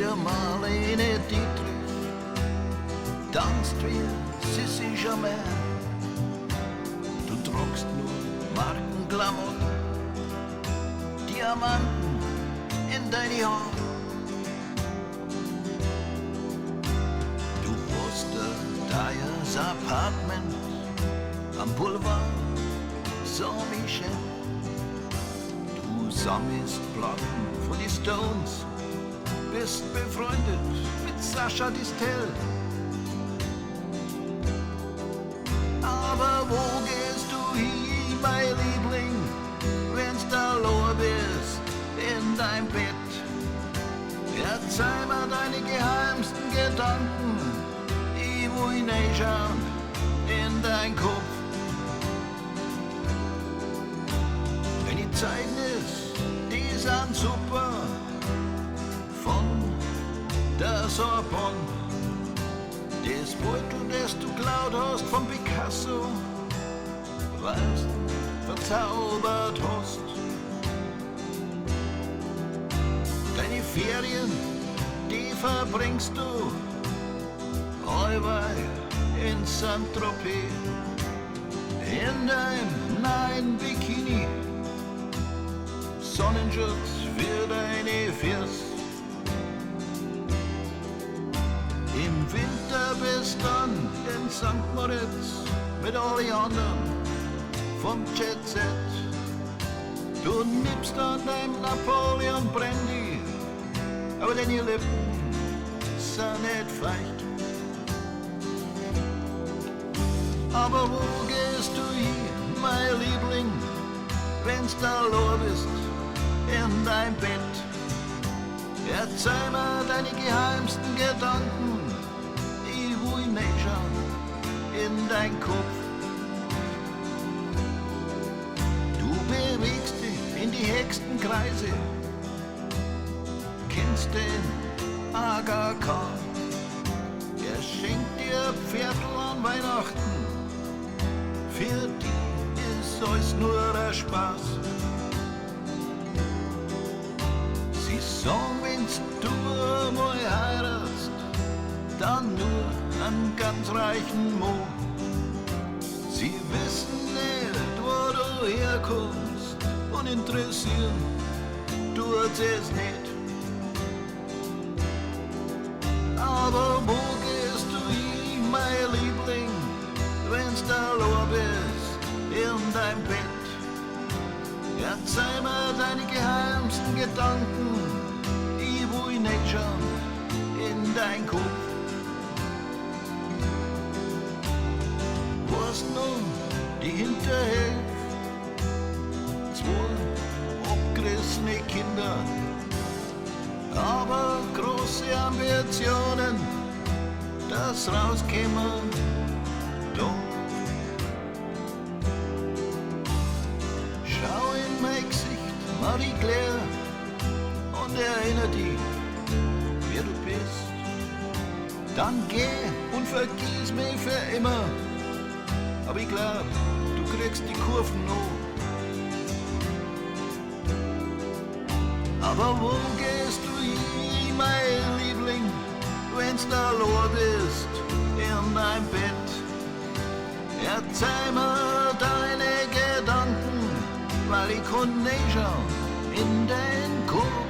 für Marlene Dietrich, tanzt wie Sissi Jamel. Du tragst nur Markenklamotten, Diamanten in deine Haare. Du hast ein teures Apartment am Boulevard Saint-Michel. Du sammelst Platten von die Stones, bist befreundet mit Sascha Distel. Aber wo gehst du hin, mein Liebling, wenn's da lohr bist in dein Bett? Erzähl mir deine geheimsten Gedanken, ich will hineinschauen in dein Kopf. Deine Zeugnis, die sind super, von der Sorbonne. Das Beutel, das du klaut hast von Picasso, weißt, verzaubert hast. Deine Ferien, die verbringst du allweil in Saint-Tropez, in deinem neuen Bikini, Sonnenschutz für deine Füße. Im Winter bist dann in St. Moritz mit allen anderen vom Jet Set. Du nimmst an deinem Napoleon Brandy, aber deine Lippen sind nicht feucht. Aber wo gehst du hin, mein Liebling, wenn's da lohr bist in dein Bett? Erzähl mir deine geheimsten Gedanken, ich will hineinschauen in dein Kopf. Du bewegst dich in die höchsten Kreise, kennst den Aga Khan. Er schenkt dir Viertel an Weihnachten, für die ist alles nur ein Spaß. Sie sagen, wenn's du einmal heiratst, dann nur einen ganz reichen Mo. Sie wissen nicht, wo du herkommst, und interessieren tut's es nicht. Aber wo gehst du hin, mein Liebling, wenn's da lohr bist in dein Bett? Erzähl mir deine geheimsten Gedanken, ich will hineinschauen in dein Kopf. Was nun die Hinterhälfte, zwei abgerissene Kinder, aber große Ambitionen, das rauskommen da. Schau in mein Gesicht, Marie-Claire, und erinnere dich, wer du bist. Dann geh und vergiss mich für immer, aber ich glaub, du kriegst die Kurven noch. Aber wo gehst du hin, mein Liebling, wenn's da lohr bist in dein Bett? Erzähl mir deine Gedanken, weil ich kann nicht schauen in dein Kopf.